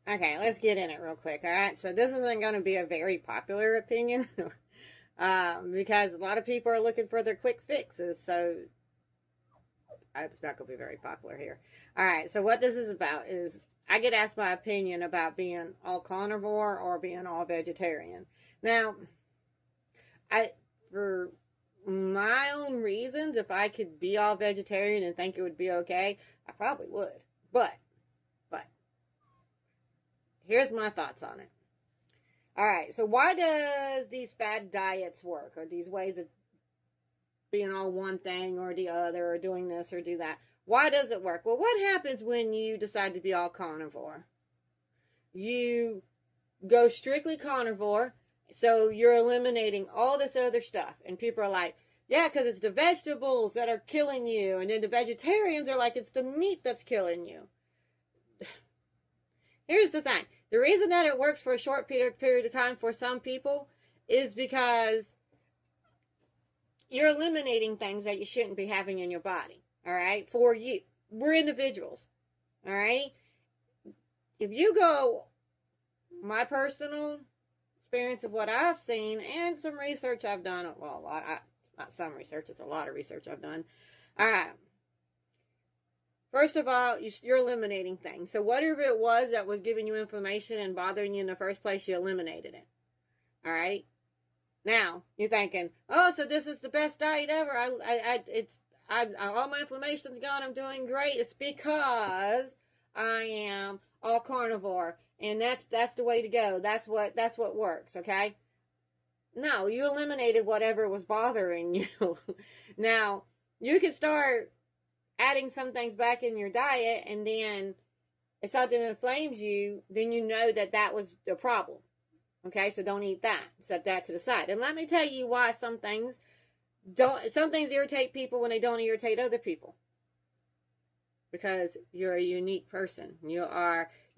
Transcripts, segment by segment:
Okay, let's get in it real quick. All right, so this isn't going to be a very popular opinion because a lot of people are looking for their quick fixes. So it's not going to be very popular here. All right, so what this is about is I get asked my opinion about being all carnivore or being all vegetarian. Now, for my own reasons, if I could be all vegetarian and think it would be okay, I probably would. But here's my thoughts on it. All right, so why does these fad diets work, or these ways of being all one thing or the other, or doing this or do that? Why does it work? Well, what happens when you decide to be all carnivore? You go strictly carnivore, so you're eliminating all this other stuff. And people are like, yeah, because it's the vegetables that are killing you. And then the vegetarians are like, it's the meat that's killing you. Here's the thing. The reason that it works for a short period of time for some people is because you're eliminating things that you shouldn't be having in your body. All right? For you. We're individuals. All right? If you go, my personal experience of what I've seen and some research I've done, well, a lot, not some research, it's a lot of research I've done. All right. First of all, you're eliminating things. So whatever it was that was giving you inflammation and bothering you in the first place, you eliminated it. All right. Now you're thinking, oh, so this is the best diet ever. All my inflammation's gone. I'm doing great. It's because I am all carnivore, and that's the way to go. That's what works. Okay. No, you eliminated whatever was bothering you. Now you can start adding some things back in your diet, and then if something inflames you, then you know that was the problem. Okay, so don't eat that. Set that to the side. And let me tell you why some things irritate people when they don't irritate other people. Because you're a unique person. You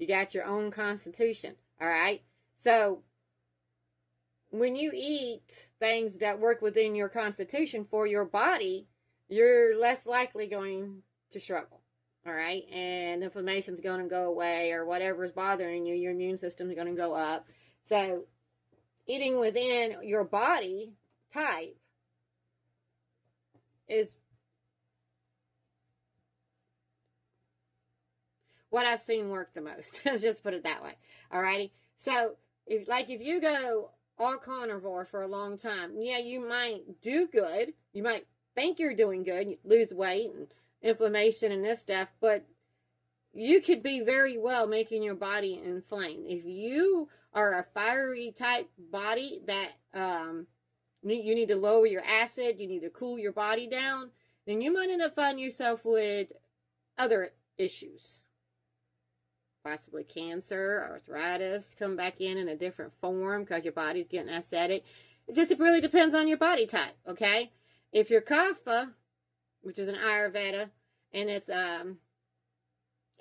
got your own constitution. All right? So when you eat things that work within your constitution for your body, you're less likely going to struggle, all right? And inflammation's going to go away, or whatever's bothering you, your immune system's going to go up. So eating within your body type is what I've seen work the most. Let's just put it that way, all righty? So if you go all carnivore for a long time, yeah, you might do good. You might think you're doing good, you lose weight and inflammation and this stuff, but you could be very well making your body inflamed. If you are a fiery type body that you need to lower your acid, you need to cool your body down, then you might end up finding yourself with other issues. Possibly cancer, arthritis, come back in a different form because your body's getting acidic. It really depends on your body type, okay? If you're kapha, which is an Ayurveda, and it's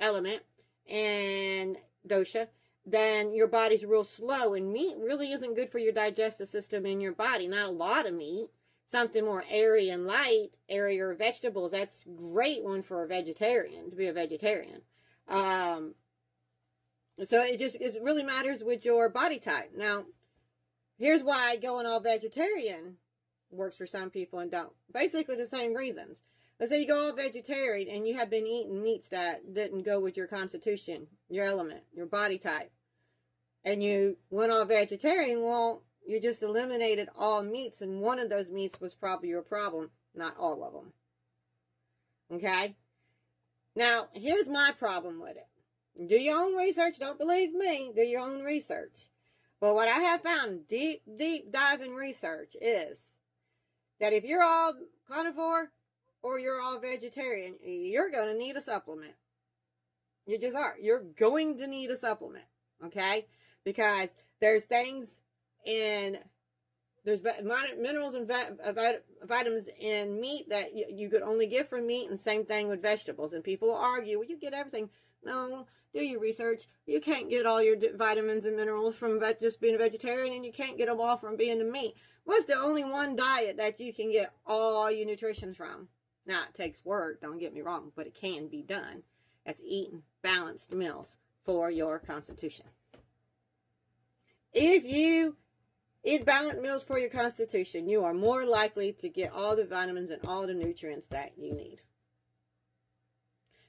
element, and dosha, then your body's real slow, and meat really isn't good for your digestive system in your body. Not a lot of meat. Something more airy and light, airier vegetables, that's a great one for a vegetarian, to be a vegetarian. So it really matters with your body type. Now, here's why going all vegetarian works for some people and don't. Basically the same reasons. Let's say you go all vegetarian and you have been eating meats that didn't go with your constitution, your element, your body type, and you went all vegetarian. Well, you just eliminated all meats, and one of those meats was probably your problem, not all of them. Okay? Now, here's my problem with it. Do your own research. Don't believe me. Do your own research. But what I have found, deep diving research, is that if you're all carnivore or you're all vegetarian, you're going to need a supplement. You just are. You're going to need a supplement, okay? Because there's things there's minerals and vitamins in meat that you could only get from meat, and same thing with vegetables. And people argue, well, you get everything. No, do your research. You can't get all your vitamins and minerals from just being a vegetarian, and you can't get them all from being the meat. What's the only one diet that you can get all your nutrition from? Now, it takes work, don't get me wrong, but it can be done. That's eating balanced meals. for your constitution. If you eat balanced meals for your constitution, you are more likely to get all the vitamins and all the nutrients that you need.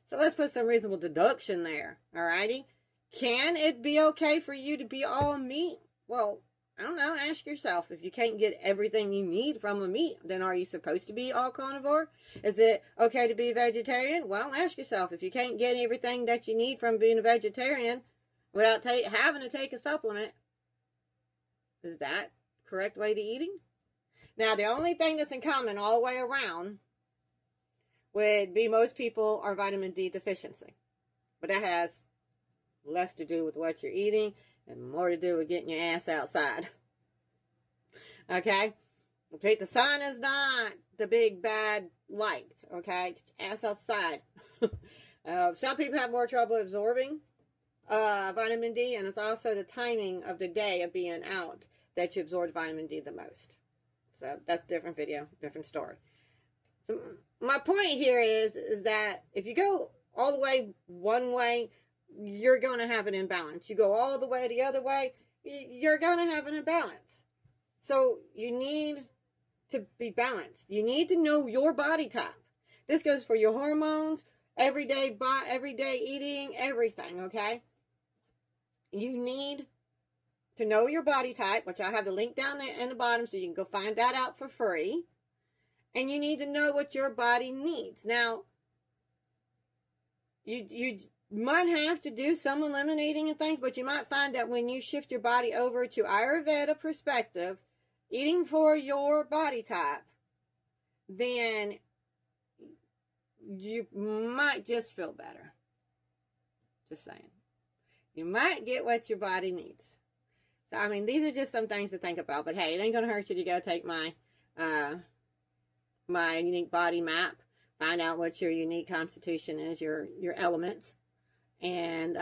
So let's put some reasonable deduction there, alrighty? Can it be okay for you to be all meat? Well, I don't know, ask yourself. If you can't get everything you need from a meat, then are you supposed to be all carnivore? Is it okay to be vegetarian? Well, ask yourself. If you can't get everything that you need from being a vegetarian without having to take a supplement, is that the correct way to eating? Now, the only thing that's in common all the way around would be most people are vitamin D deficiency. But that has less to do with what you're eating and more to do with getting your ass outside. Okay? Okay, the sun is not the big bad light. Okay? Get your ass outside. Some people have more trouble absorbing vitamin D, and it's also the timing of the day of being out that you absorb vitamin D the most. So that's a different video, different story. So my point here is that if you go all the way one way, you're going to have an imbalance. You go all the way the other way, you're going to have an imbalance. So you need to be balanced. You need to know your body type. This goes for your hormones, everyday eating, everything, okay? You need to know your body type, which I have the link down there in the bottom so you can go find that out for free. And you need to know what your body needs. Now, you might have to do some eliminating and things, but you might find that when you shift your body over to Ayurveda perspective, eating for your body type, then you might just feel better. Just saying. You might get what your body needs. So, I mean, these are just some things to think about. But, hey, it ain't going to hurt you to go take my unique body map, find out what your unique constitution is, your elements, and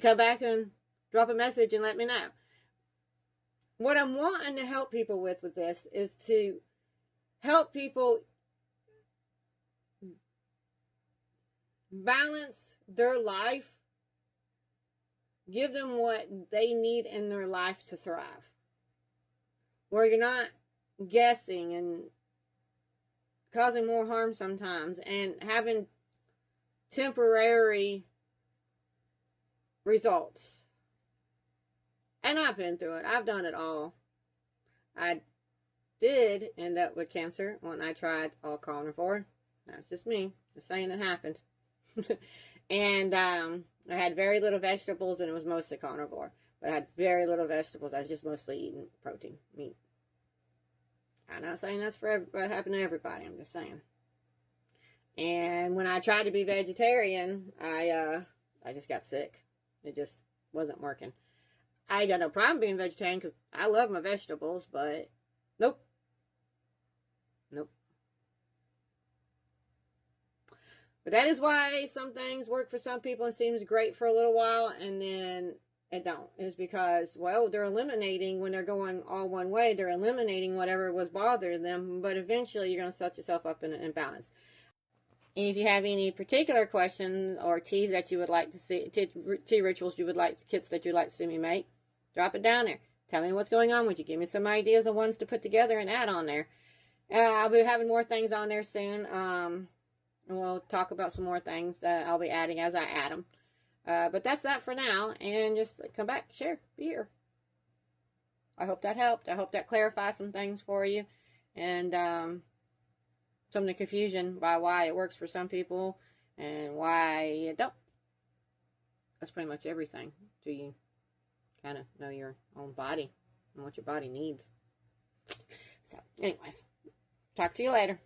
come back and drop a message and let me know. What I'm wanting to help people with this is to help people balance their life, give them what they need in their life to thrive, where you're not guessing and causing more harm sometimes and having temporary results. And I've been through it. I've done it all. I did end up with cancer when I tried all carnivore. That's just me. Just saying it happened. And I had very little vegetables, and it was mostly carnivore. But I had very little vegetables. I was just mostly eating protein, meat. I'm not saying that's for what happened to everybody. I'm just saying. And when I tried to be vegetarian, I just got sick. It just wasn't working. I got no problem being vegetarian because I love my vegetables, but nope. Nope. But that is why some things work for some people and seems great for a little while, and then it don't. It's because, well, they're eliminating, when they're going all one way, they're eliminating whatever was bothering them, but eventually you're going to set yourself up in an imbalance. And if you have any particular questions or teas that you would like to see, tea rituals you would like, kits that you'd like to see me make, drop it down there. Tell me what's going on with you. Give me some ideas of ones to put together and add on there. I'll be having more things on there soon. And we'll talk about some more things that I'll be adding as I add them. But that's that for now. And just come back, share, be here. I hope that helped. I hope that clarifies some things for you. And some of the confusion by why it works for some people and why it don't. That's pretty much everything. Do you kind of know your own body and what your body needs? So, anyways, talk to you later.